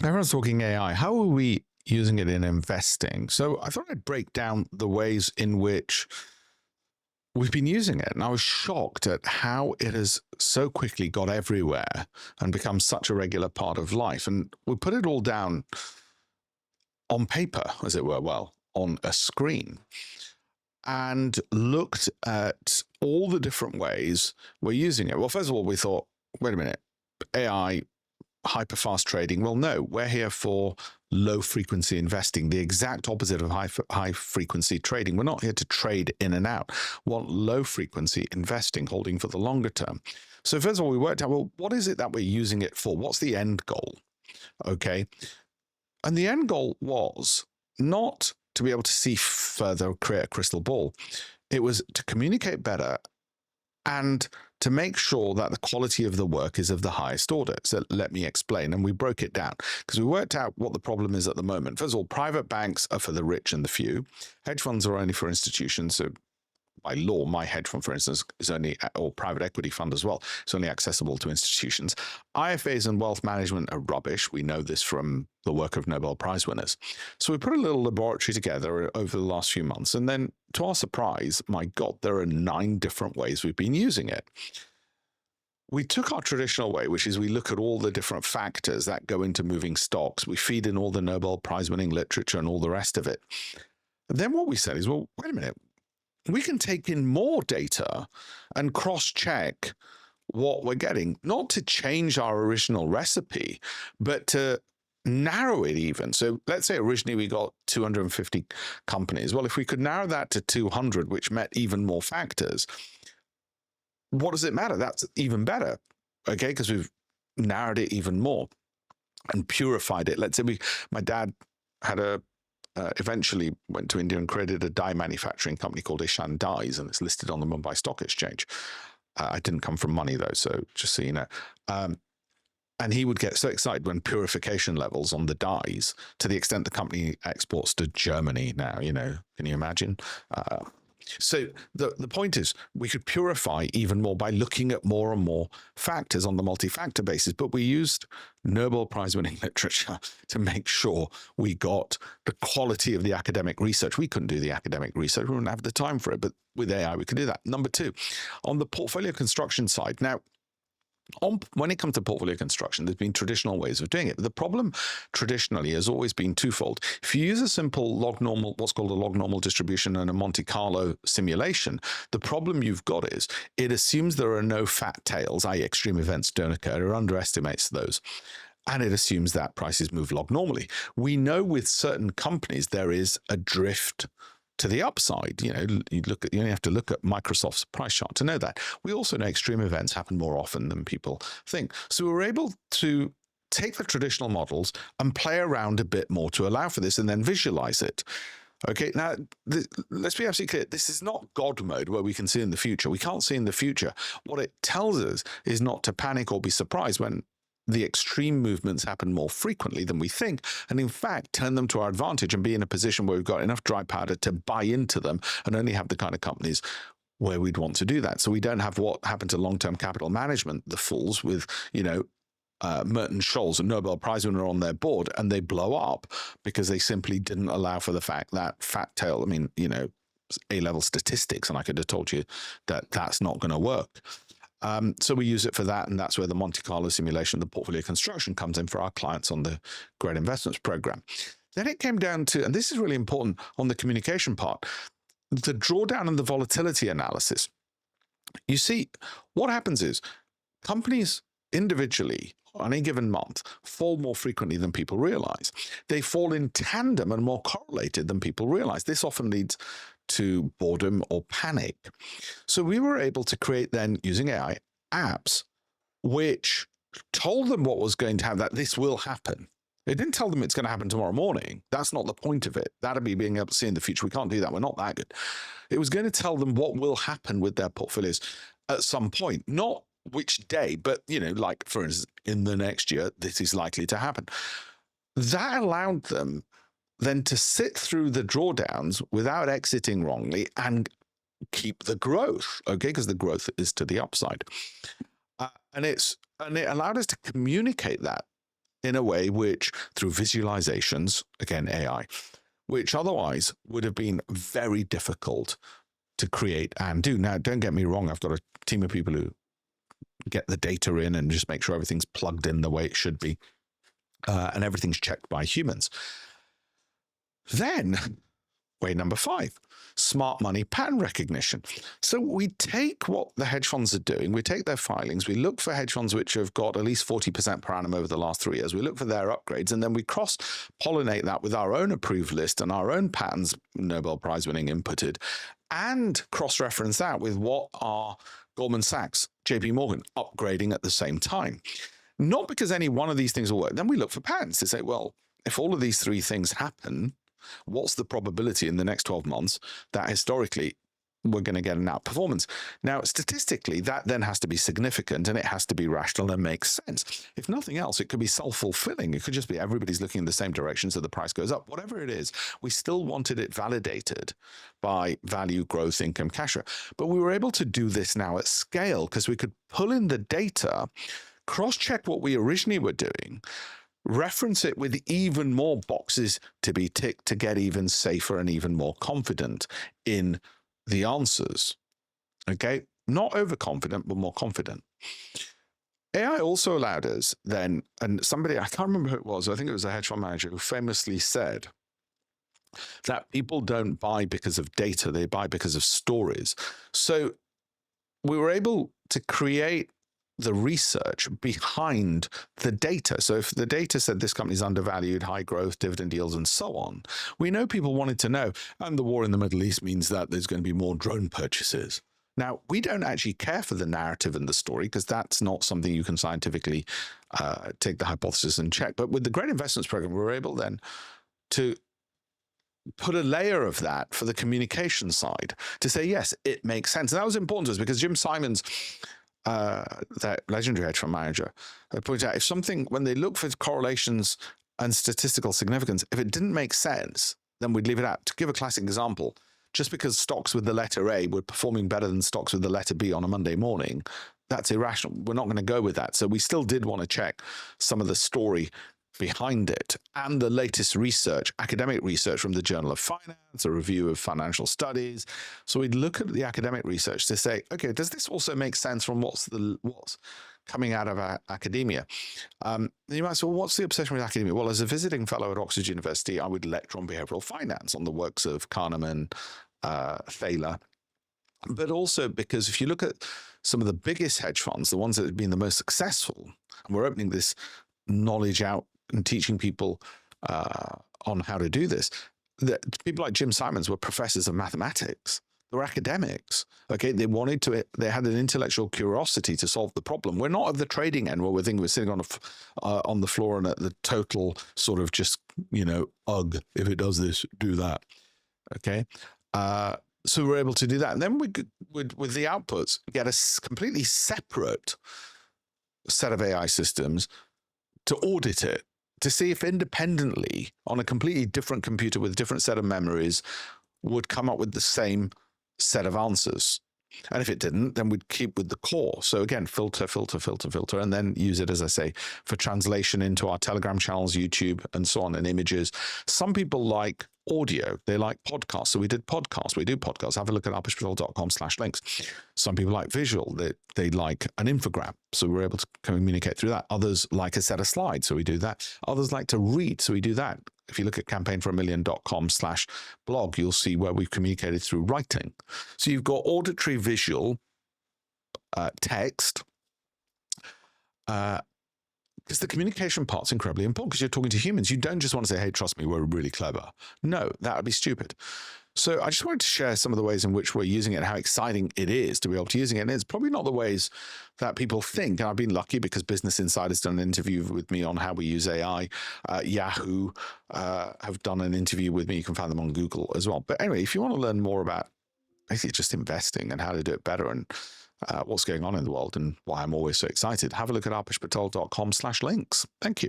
Everyone's talking AI. How are we using it in investing? So I thought I'd break down the ways in which we've been using it. And I was shocked at how it has so quickly got everywhere and become such a regular part of life. And we put it all down on paper, as it were, well, on a screen, and looked at all the different ways we're using it. Well, first of all, we thought, wait a minute, AI, hyper-fast trading. Well, no, we're here for low-frequency investing, the exact opposite of high-frequency trading. We're not here to trade in and out. We want low-frequency investing, holding for the longer term. So first of all, we worked out, well, what is it that we're using it for? What's the end goal? Okay. And the end goal was not to be able to see further, create a crystal ball. It was to communicate better and to make sure that the quality of the work is of the highest order. So let me explain. And we broke it down because we worked out what the problem is at the moment. First of all, private banks are for the rich and the few. Hedge funds are only for institutions. So by law, my hedge fund, for instance, is only, or private equity fund as well, it's only accessible to institutions. IFAs and wealth management are rubbish. We know this from the work of Nobel Prize winners. So we put a little laboratory together over the last few months. And then to our surprise, my God, there are 9 different ways we've been using it. We took our traditional way, which is we look at all the different factors that go into moving stocks. We feed in all the Nobel Prize winning literature and all the rest of it. And then what we said is, well, wait a minute. We can take in more data and cross-check what we're getting, not to change our original recipe, but to narrow it even. So let's say originally we got 250 companies. Well, if we could narrow that to 200, which met even more factors, what does it matter? That's even better, okay? Because we've narrowed it even more and purified it. Let's say my dad had eventually went to India and created a dye manufacturing company called Ishan Dyes, and it's listed on the Mumbai Stock Exchange. I didn't come from money though, so just so you know. And he would get so excited when purification levels on the dyes, to the extent the company exports to Germany now, you know, can you imagine? So the point is, we could purify even more by looking at more and more factors on the multi-factor basis, but we used Nobel Prize winning literature to make sure we got the quality of the academic research. We couldn't do the academic research. We wouldn't have the time for it, but with AI, we could do that. Number 2, on the portfolio construction side. Now, when it comes to portfolio construction, there's been traditional ways of doing it. The problem traditionally has always been twofold. If you use a simple log normal, what's called a log normal distribution and a Monte Carlo simulation, the problem you've got is it assumes there are no fat tails, i.e. extreme events don't occur, or underestimates those. And it assumes that prices move log normally. We know with certain companies there is a drift to the upside. You know, you only have to look at Microsoft's price chart to know that. We also know extreme events happen more often than people think. So we're able to take the traditional models and play around a bit more to allow for this and then visualize it. Okay, now let's be absolutely clear. This is not God mode where we can see in the future. We can't see in the future. What it tells us is not to panic or be surprised when the extreme movements happen more frequently than we think, and in fact turn them to our advantage and be in a position where we've got enough dry powder to buy into them and only have the kind of companies where we'd want to do that. So we don't have what happened to long-term capital management, the fools with, you know, Merton Scholes, a Nobel Prize winner, on their board, and they blow up because they simply didn't allow for the fact that fat tail, I mean, you know, A-level statistics, and I could have told you that that's not going to work. So we use it for that, and that's where the Monte Carlo simulation, the portfolio construction, comes in for our clients on the Great Investments program. Then it came down to, and this is really important on the communication part, the drawdown and the volatility analysis. You see, what happens is companies individually on any given month fall more frequently than people realize. They fall in tandem and more correlated than people realize. This often leads to boredom or panic. So we were able to create then, using AI, apps which told them what was going to happen, that this will happen. It didn't tell them it's going to happen tomorrow morning. That's not the point of it. That'd be being able to see in the future. We can't do that. We're not that good. It was going to tell them what will happen with their portfolios at some point, not which day, but, you know, like, for instance, in the next year, this is likely to happen. That allowed them then to sit through the drawdowns without exiting wrongly and keep the growth, okay? Because the growth is to the upside. And it allowed us to communicate that in a way which, through visualizations, again, AI, which otherwise would have been very difficult to create and do. Now, don't get me wrong, I've got a team of people who get the data in and just make sure everything's plugged in the way it should be, and everything's checked by humans. Then, way number 5, smart money pattern recognition. So we take what the hedge funds are doing, we take their filings, we look for hedge funds which have got at least 40% per annum over the last 3 years, we look for their upgrades, and then we cross-pollinate that with our own approved list and our own patterns, Nobel Prize winning inputted, and cross-reference that with what are Goldman Sachs, JP Morgan upgrading at the same time. Not because any one of these things will work. Then we look for patterns to say, well, if all of these 3 things happen, what's the probability in the next 12 months that historically we're going to get an outperformance? Now, statistically, that then has to be significant and it has to be rational and make sense. If nothing else, it could be self-fulfilling. It could just be everybody's looking in the same direction, so the price goes up. Whatever it is, we still wanted it validated by value, growth, income, cash flow. But we were able to do this now at scale because we could pull in the data, cross-check what we originally were doing, reference it with even more boxes to be ticked to get even safer and even more confident in the answers. Okay, not overconfident, but more confident. AI also allowed us then, and somebody, I can't remember who it was, I think it was a hedge fund manager who famously said that people don't buy because of data, they buy because of stories. So we were able to create the research behind the data. So if the data said this company's undervalued, high growth, dividend yields, and so on, we know people wanted to know. And the war in the Middle East means that there's going to be more drone purchases. Now, we don't actually care for the narrative and the story because that's not something you can scientifically take the hypothesis and check. But with the Great Investments Program, we're able then to put a layer of that for the communication side to say, yes, it makes sense. And that was important to us because Jim Simons, that legendary hedge fund manager, pointed out if something, when they look for correlations and statistical significance, if it didn't make sense, then we'd leave it out. To give a classic example, just because stocks with the letter A were performing better than stocks with the letter B on a Monday morning, that's irrational. We're not going to go with that. So we still did want to check some of the story behind it and the latest research, academic research from the Journal of Finance, a review of financial studies. So we'd look at the academic research to say, okay, does this also make sense from what's coming out of academia? You might say, well, what's the obsession with academia? Well, as a visiting fellow at Oxford University, I would lecture on behavioral finance on the works of Kahneman, Thaler, but also because if you look at some of the biggest hedge funds, the ones that have been the most successful, and we're opening this knowledge out and teaching people on how to do this. People like Jim Simons were professors of mathematics. They were academics. Okay, they had an intellectual curiosity to solve the problem. We're not at the trading end where we're thinking we're sitting on the floor and at the total sort of just, ugh, if it does this, do that. Okay. So we're able to do that. And then we could, with the outputs, get a completely separate set of AI systems to audit it, to see if independently on a completely different computer with a different set of memories would come up with the same set of answers. And if it didn't, then we'd keep with the core. So again, filter, filter, filter, filter, and then use it, as I say, for translation into our Telegram channels, YouTube, and so on, and images. Some people like audio. They like podcasts. So we did podcasts. We do podcasts. Have a look at alpeshpatel.com/links. Some people like visual. They like an infogram. So we're able to communicate through that. Others like a set of slides. So we do that. Others like to read. So we do that. If you look at campaignforamillion.com/blog, you'll see where we've communicated through writing. So you've got auditory, visual, text, because the communication part's incredibly important because you're talking to humans. You don't just want to say, hey, trust me, we're really clever. No, that would be stupid. So I just wanted to share some of the ways in which we're using it and how exciting it is to be able to using it. And it's probably not the ways that people think. And I've been lucky because Business Insider's done an interview with me on how we use AI. Yahoo have done an interview with me. You can find them on Google as well. But anyway, if you want to learn more about basically just investing and how to do it better and what's going on in the world and why I'm always so excited, have a look at alpeshpatel.com/links. Thank you.